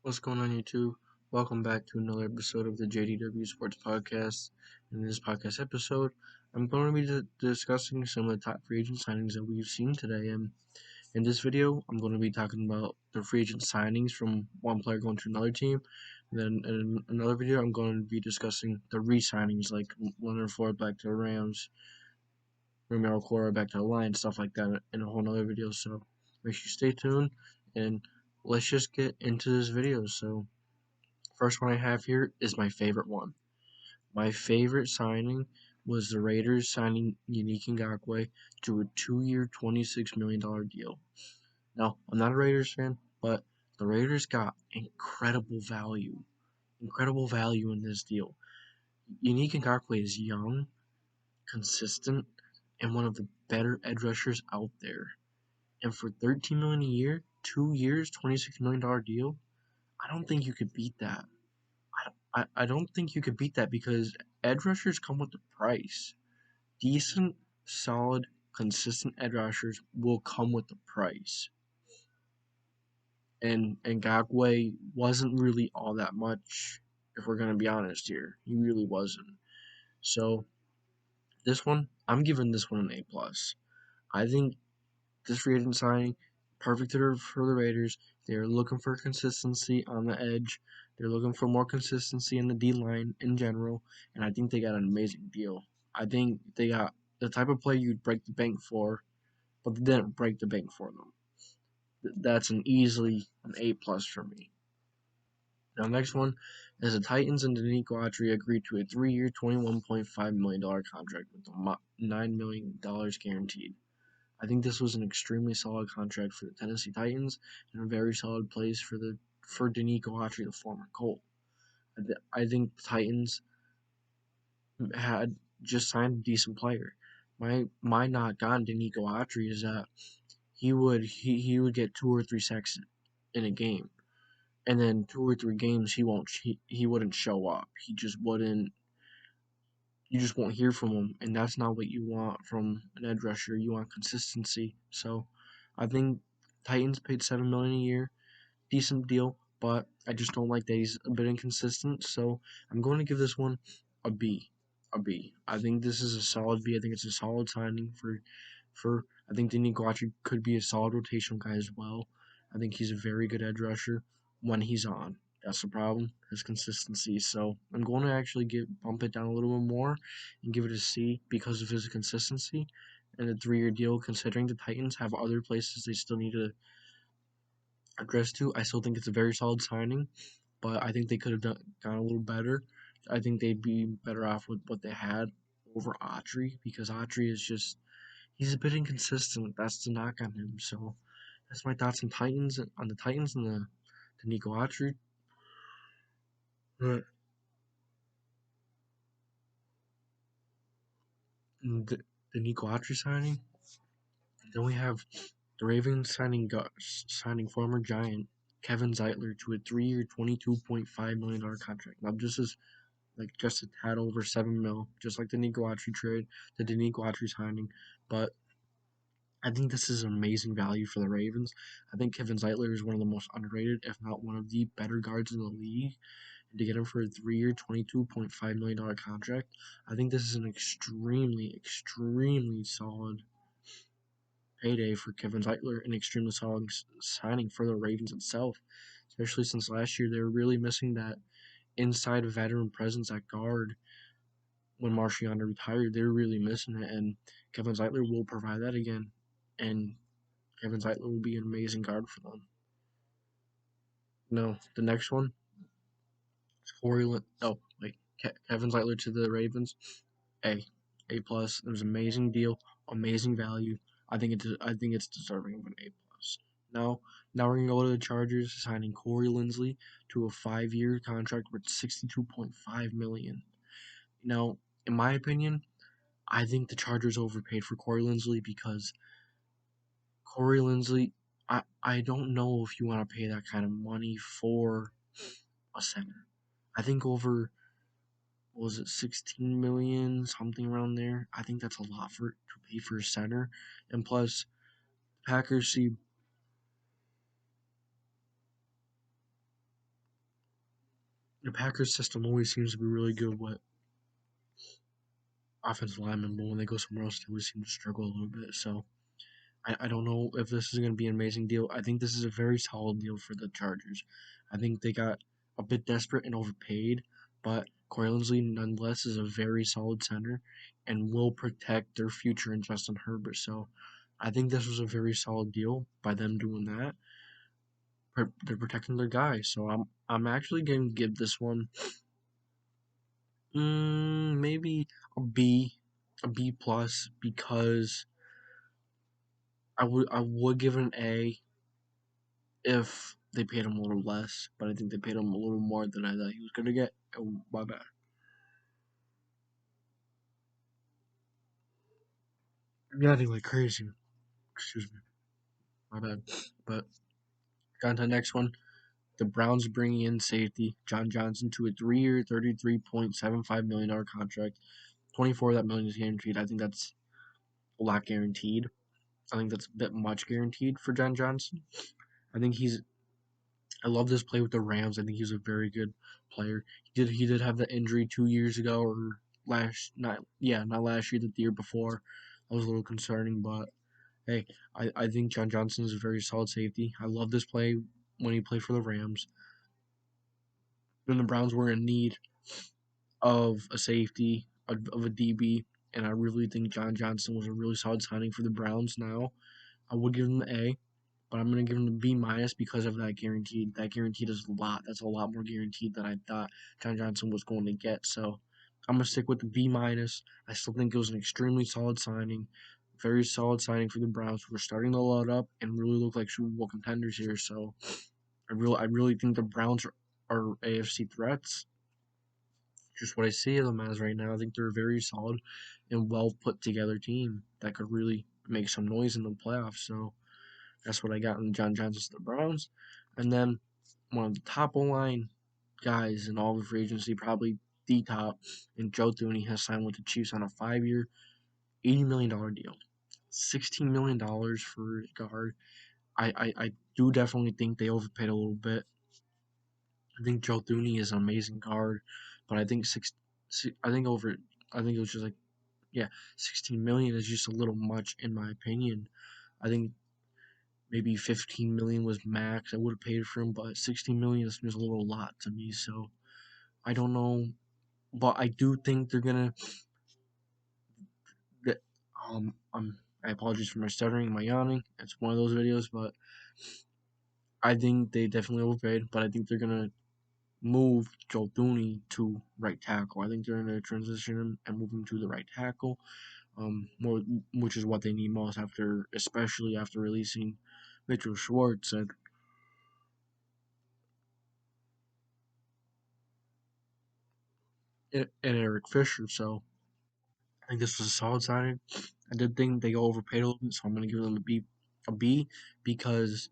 What's going on, YouTube? Welcome back to another episode of the JDW Sports Podcast. In this podcast episode, I'm going to be discussing some of the top free agent signings that we've seen today. And in this video, I'm going to be talking about the free agent signings from one player going to another team. And then in another video, I'm going to be discussing the re-signings, like Leonard Floyd back to the Rams, Romero Cora back to the Lions, stuff like that, in a whole nother video. So make sure you stay tuned, and let's just get into this video. So first one I have here is my favorite one. My favorite signing was the Raiders signing Unique Ngakoue to a 2-year, $26 million deal. Now, I'm not a Raiders fan, but the Raiders got incredible value in this deal. Unique Ngakoue is young, consistent, and one of the better edge rushers out there. And for $13 million a year, 2 years, $26 million deal, I don't think you could beat that. I don't think you could beat that because edge rushers come with the price. Decent, solid, consistent edge rushers will come with the price. And Ngakoue wasn't really all that much, if we're gonna be honest here. He really wasn't. So this one, I'm giving this one an A plus. I think this free agent signing, perfect for the Raiders. They're looking for consistency on the edge. They're looking for more consistency in the D line in general, and I think they got an amazing deal. I think they got the type of player you'd break the bank for, but they didn't break the bank for them. That's easily an A plus for me. Now, next one is the Titans and Danico Autry agreed to a 3-year, $21.5 million contract with $9 million guaranteed. I think this was an extremely solid contract for the Tennessee Titans and a very solid place for Danico Autry, the former Colt. I think the Titans had just signed a decent player. My knock on Danico Autry is that he would get 2 or 3 sacks in a game, and then 2 or 3 games he wouldn't show up. He just wouldn't. You just won't hear from him, and that's not what you want from an edge rusher. You want consistency. So, I think Titans paid $7 million a year, decent deal, but I just don't like that he's a bit inconsistent. So, I'm going to give this one a B. A B. I think this is a solid B. I think it's a solid signing for. I think Danico Autry could be a solid rotational guy as well. I think he's a very good edge rusher when he's on. That's the problem, his consistency. So I'm going to actually bump it down a little bit more and give it a C because of his consistency and a 3-year deal. Considering the Titans have other places they still need to address to, I still think it's a very solid signing, but I think they could have gone a little better. I think they'd be better off with what they had over Autry because Autry is just he's a bit inconsistent. That's the knock on him. So that's my thoughts on the Titans and the Nico Autry. The, the Nico Autry signing. Then we have the Ravens signing former Giant Kevin Zeitler to a 3-year, $22.5 million contract. Now this is just a tad over $7 million, just like the Nico Autry trade, the Danico Autry signing. But I think this is amazing value for the Ravens. I think Kevin Zeitler is one of the most underrated, if not one of the better guards in the league. And to get him for a 3-year, $22.5 million contract, I think this is an extremely solid payday for Kevin Zeitler, an extremely solid signing for the Ravens itself, especially since last year they were really missing that inside veteran presence at guard when Marciano retired. They were really missing it, and Kevin Zeitler will provide that again. And Kevin Zeitler will be an amazing guard for them. No, the next one is Kevin Zeitler to the Ravens. A plus. It was an amazing deal, amazing value. I think it's deserving of an A plus. Now we're gonna go to the Chargers signing Corey Linsley to a 5-year contract worth $62.5 million. Now, in my opinion, I think the Chargers overpaid for Corey Linsley because Corey Linsley, I don't know if you want to pay that kind of money for a center. I think over was it 16 million, something around there. I think that's a lot to pay for a center. And plus Packers see the Packers system always seems to be really good with offensive linemen, but when they go somewhere else, they always seem to struggle a little bit. So I don't know if this is going to be an amazing deal. I think this is a very solid deal for the Chargers. I think they got a bit desperate and overpaid, but Corey Linsley nonetheless is a very solid center and will protect their future in Justin Herbert. So I think this was a very solid deal by them doing that. They're protecting their guy, so I'm actually going to give this one maybe a B, a B plus because I would give it an A if they paid him a little less, but I think they paid him a little more than I thought he was gonna get. Oh, my bad. I'm yawning like crazy. Excuse me. My bad. But on to the next one. The Browns bringing in safety John Johnson to a 3-year, $33.75 million contract. 24 of that million is guaranteed. I think that's a lot guaranteed. I think that's a bit much guaranteed for John Johnson. I think he's. I love this play with the Rams. I think he's a very good player. He did have the injury 2 years ago or not last year, the year before. That was a little concerning, but hey, I think John Johnson is a very solid safety. I love this play when he played for the Rams. When the Browns were in need of a safety, of a DB, and I really think John Johnson was a really solid signing for the Browns now. I would give him the A, but I'm gonna give him the B minus because of that guaranteed. That guaranteed is a lot. That's a lot more guaranteed than I thought John Johnson was going to get. So I'm gonna stick with the B minus. I still think it was an extremely solid signing, very solid signing for the Browns, who are starting to load up and really look like Super Bowl contenders here. So I really think the Browns are AFC threats. Just what I see of them as right now. I think they're a very solid and well put together team that could really make some noise in the playoffs. So that's what I got in John Johnson to the Browns. And then one of the top line guys in all of free agency, probably the top, and Joe Thuney has signed with the Chiefs on a 5-year, $80 million deal. $16 million for guard. I do definitely think they overpaid a little bit. I think Joe Thuney is an amazing guard, but I think I think over I think it was just like yeah, 16 million is just a little much in my opinion. I think maybe 15 million was max. I would have paid for him, but 16 million is a little lot to me. So I don't know, but I do think they're gonna. That I apologize for my stuttering and my yawning. It's one of those videos, but I think they definitely overpaid. But I think they're gonna move Joe Thuney to right tackle. I think they're gonna transition him and move him to the right tackle. More, which is what they need most especially after releasing Mitchell Schwartz and Eric Fisher. So I think this was a solid signing. I did think they overpaid a little bit, so I'm going to give them a B because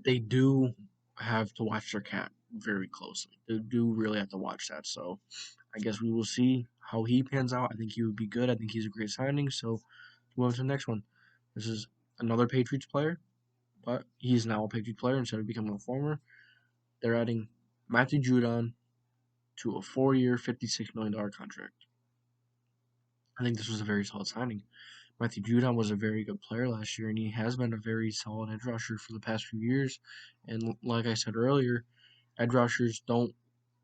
they do have to watch their cat very closely. They do really have to watch that. So I guess we will see how he pans out. I think he would be good. I think he's a great signing. So move on to the next one. This is another Patriots player, but he's now a Patriots player instead of becoming a former. They're adding Matthew Judon to a 4-year, $56 million contract. I think this was a very solid signing. Matthew Judon was a very good player last year, and he has been a very solid edge rusher for the past few years. And like I said earlier, edge rushers don't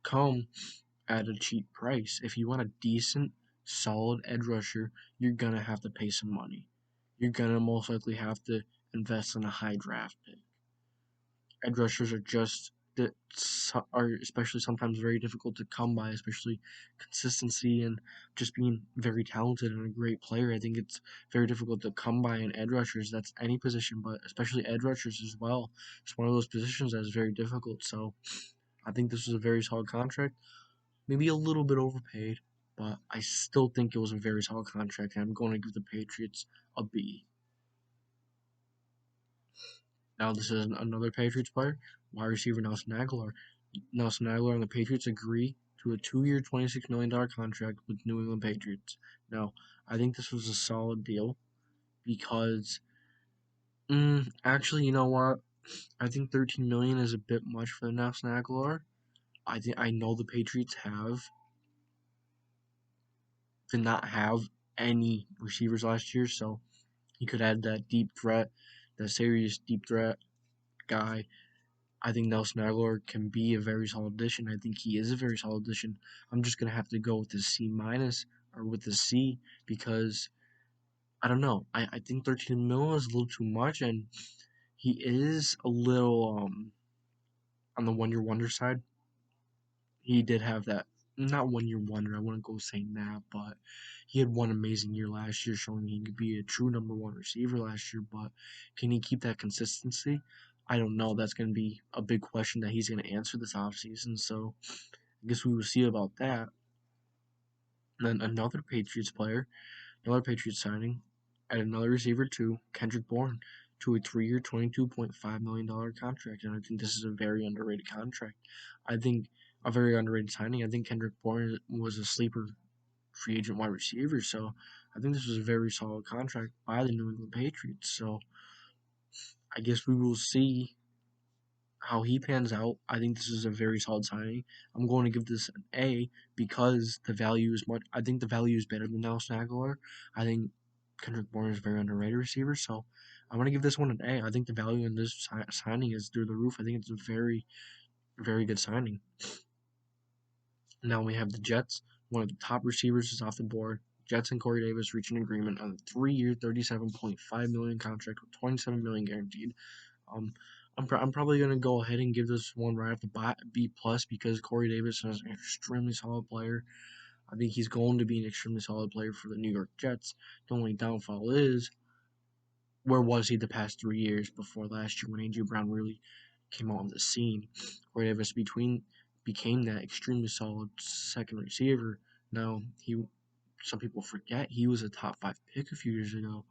come at a cheap price. If you want a decent, solid edge rusher, you're gonna have to pay some money. You're gonna most likely have to invest in a high draft pick. Edge rushers are just that are especially sometimes very difficult to come by, especially consistency and just being very talented and a great player. I think it's very difficult to come by in edge rushers. That's any position, but especially edge rushers as well. It's one of those positions that is very difficult. So I think this was a very solid contract. Maybe a little bit overpaid, but I still think it was a very solid contract. And I'm going to give the Patriots a B. Now this is another Patriots player, wide receiver Nelson Aguilar. Nelson Aguilar and the Patriots agree to a 2-year, $26 million contract with New England Patriots. Now, I think this was a solid deal because, actually, you know what? I think 13 million is a bit much for Nelson Aguilar. I know the Patriots did not have any receivers last year, so he could add that deep threat, that serious deep threat guy. I think Nelson Aguilar can be a very solid addition. I think he is a very solid addition. I'm just gonna have to go with the C minus or with the C because I don't know. I think 13 mil is a little too much, and he is a little on the 1 year wonder side. He did have that not 1 year wonder. I wouldn't go saying that, but he had one amazing year last year, showing he could be a true number one receiver last year. But can he keep that consistency? I don't know. That's going to be a big question that he's going to answer this offseason. So I guess we will see about that. And then another Patriots signing, and another receiver too, Kendrick Bourne, to a 3 year, $22.5 million contract. And I think this is a very underrated contract. I think a very underrated signing. I think Kendrick Bourne was a sleeper free agent wide receiver. So I think this was a very solid contract by the New England Patriots. So I guess we will see how he pans out. I think this is a very solid signing. I'm going to give this an A because the value is much. I think the value is better than Nelson Aguilar. I think Kendrick Bourne is a very underrated receiver, so I'm going to give this one an A. I think the value in this signing is through the roof. I think it's a very, very good signing. Now we have the Jets. One of the top receivers is off the board. Jets and Corey Davis reach an agreement on a 3 year, $37.5 million contract with $27 million guaranteed. Um, I'm probably gonna go ahead and give this one right off the bat B plus because Corey Davis is an extremely solid player. I think he's going to be an extremely solid player for the New York Jets. The only downfall is where was he the past 3 years before last year when A.J. Brown really came on the scene? Corey Davis became that extremely solid second receiver. Now some people forget he was a top 5 pick a few years ago.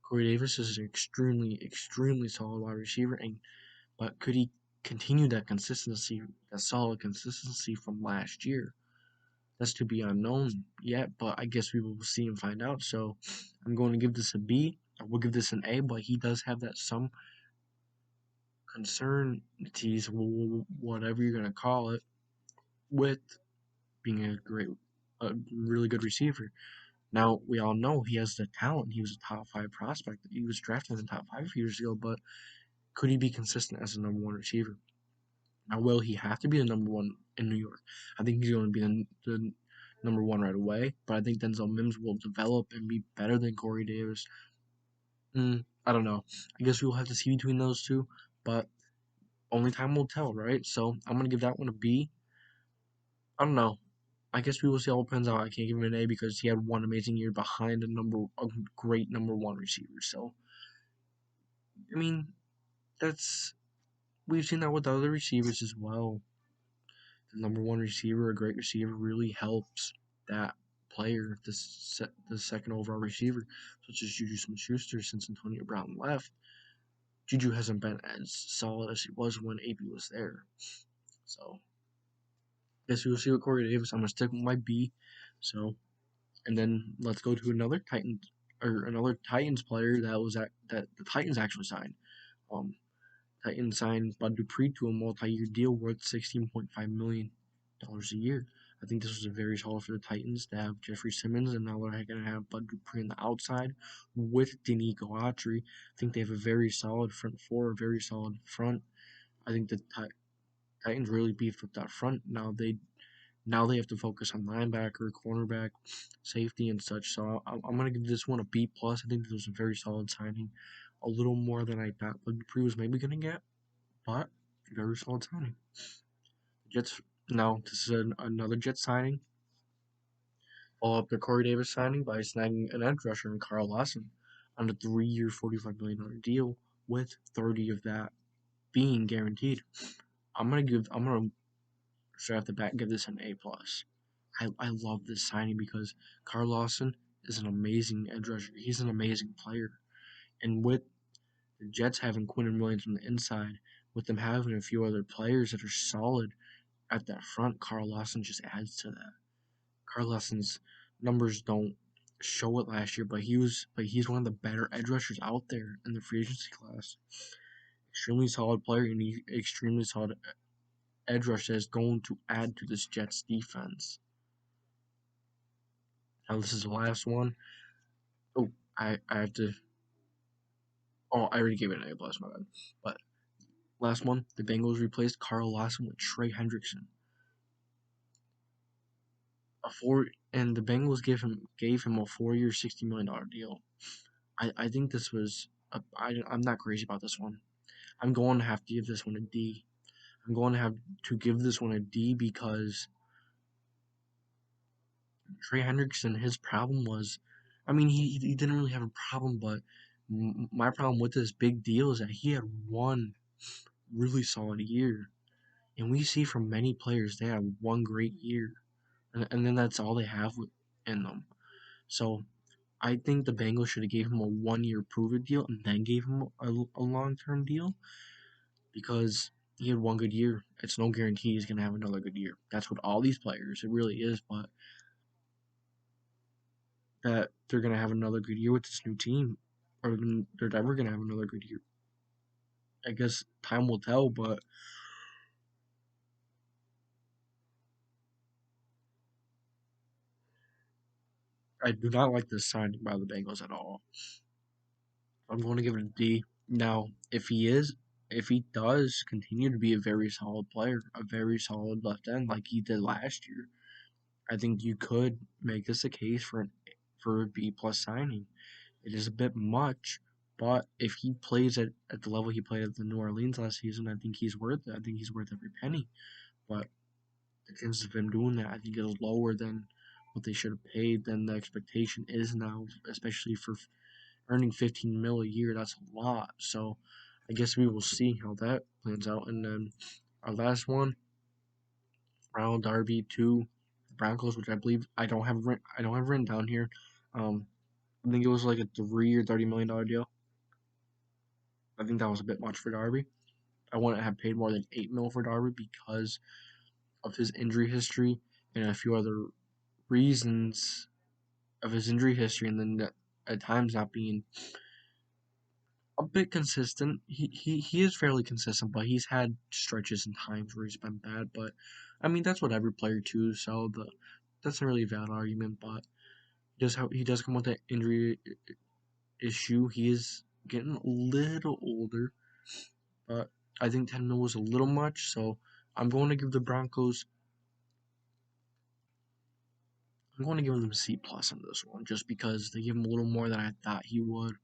Corey Davis is an extremely, extremely solid wide receiver, but could he continue that consistency, that solid consistency from last year? That's to be unknown yet, but I guess we will see and find out. So I'm going to give this a B. I will give this an A, but he does have that some concernities, whatever you're going to call it, with being a really good receiver. Now, we all know he has the talent. He was a top 5 prospect. He was drafted in the top 5 a few years ago, but could he be consistent as a number one receiver? Now, will he have to be the number one in New York? I think he's going to be the number one right away, but I think Denzel Mims will develop and be better than Corey Davis. I don't know. I guess we'll have to see between those two, but only time will tell, right? So I'm going to give that one a B. I don't know. I guess we will see how it pans out. I can't give him an A because he had one amazing year behind a great number one receiver. So, I mean, that's we've seen that with other receivers as well. The number one receiver, a great receiver, really helps that player, the second overall receiver, such as Juju Smith-Schuster. Since Antonio Brown left, Juju hasn't been as solid as he was when AB was there. So, guess we'll see with Corey Davis. I'm gonna stick with my B. So, and then let's go to another Titans player that the Titans actually signed. Um, Titans signed Bud Dupree to a multi-year deal worth $16.5 million a year. I think this was a very solid for the Titans to have Jeffrey Simmons, and now they're going to have Bud Dupree on the outside with Denico Autry. I think they have a very solid front four, a very solid front. I think the Titans really beefed up that front. Now they have to focus on linebacker, cornerback, safety, and such. So I'm going to give this one a B plus. I think this was a very solid signing, a little more than I thought Bud Dupree was maybe going to get, but very solid signing. Jets. Now this is another Jets signing. Follow up the Corey Davis signing by snagging an edge rusher in Carl Lawson on a 3 year, $45 million deal, with 30 of that being guaranteed. I'm gonna straight off the bat give this an A plus. I love this signing because Carl Lawson is an amazing edge rusher. He's an amazing player, and with the Jets having Quinton Williams on the inside, with them having a few other players that are solid at that front, Carl Lawson just adds to that. Carl Lawson's numbers don't show it last year, but he's one of the better edge rushers out there in the free agency class. Extremely solid player and extremely solid edge rush that is going to add to this Jets defense. Now this is the last one. Oh, I have to. Oh, I already gave it an A plus, my bad. But last one, the Bengals replaced Carl Lawson with Trey Hendrickson. And the Bengals gave him a 4-year, $60 million deal. I think this was I'm not crazy about this one. I'm going to have to give this one a D. I'm going to have to give this one a D because Trey Hendrickson, his problem was, I mean, he didn't really have a problem, but my problem with this big deal is that he had one really solid year. And we see from many players, they have one great year. And then that's all they have in them. So I think the Bengals should have gave him a 1-year prove-it deal and then gave him a long-term deal because he had one good year. It's no guarantee he's going to have another good year. That's what all these players, it really is, but that they're going to have another good year with this new team or they're never going to have another good year. I guess time will tell, but I do not like this signing by the Bengals at all. I'm going to give it a D. Now, if he does continue to be a very solid player, a very solid left end like he did last year, I think you could make this a case for a B plus signing. It is a bit much, but if he plays at the level he played at the New Orleans last season, I think he's worth it. I think he's worth every penny. But the chances of him doing that, I think, is lower than what they should have paid than the expectation is now, especially for earning 15 mil a year. That's a lot. So I guess we will see how that plans out. And then our last one, Ronald Darby to the Broncos, which I believe I don't have written down here. I think it was like a 3 or $30 million deal. I think that was a bit much for Darby. I wouldn't have paid more than 8 mil for Darby because of his injury history and a few other reasons of his injury history, and then at times not being a bit consistent. He is fairly consistent, but he's had stretches and times where he's been bad. But I mean that's what every player too. So that's not really a valid argument. But he does come with that injury issue. He is getting a little older, but I think 10 mil was a little much. So I'm going to give the Broncos. I'm going to give them a C plus on this one, just because they give him a little more than I thought he would.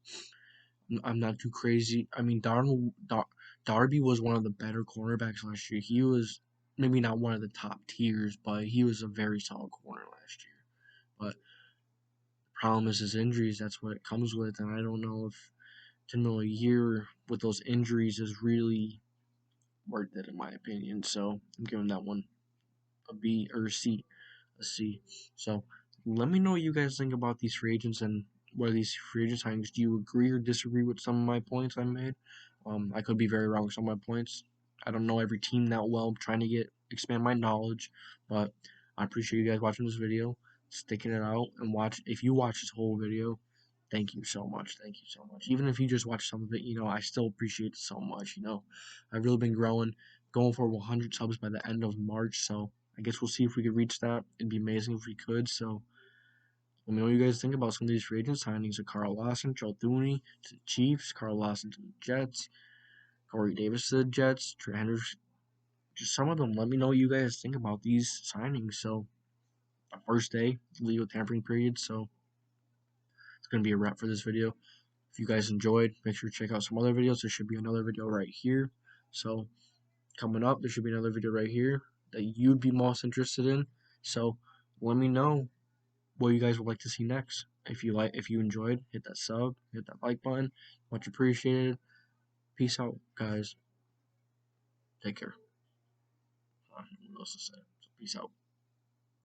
I'm not too crazy. I mean, Darby was one of the better cornerbacks last year. He was maybe not one of the top tiers, but he was a very solid corner last year. But the problem is his injuries. That's what it comes with, and I don't know if 10 mil a year with those injuries is really worth it, in my opinion. So I'm giving that one a B or a C. So let me know what you guys think about these free agents and what are these free agent signings. Do you agree or disagree with some of my points I made? I could be very wrong with some of my points. I don't know every team that well. I'm trying to expand my knowledge, but I appreciate you guys watching this video, sticking it out, and watch. If you watch this whole video, thank you so much. Thank you so much. Even if you just watch some of it, I still appreciate it so much. I've really been growing, going for 100 subs by the end of March, so I guess we'll see if we could reach that. It'd be amazing if we could. So let me know what you guys think about some of these free agent signings of Carl Lawson, Joe Thuney to the Chiefs, Carl Lawson to the Jets, Corey Davis to the Jets, Trey Hendrickson, just some of them. Let me know what you guys think about these signings. So the first day, legal tampering period. So it's gonna be a wrap for this video. If you guys enjoyed, make sure to check out some other videos. There should be another video right here. So coming up, there should be another video right here that you'd be most interested in. So let me know what you guys would like to see next. If you enjoyed, hit that sub, hit that like button. Much appreciated. Peace out, guys. Take care. I don't know what else to say. So peace out.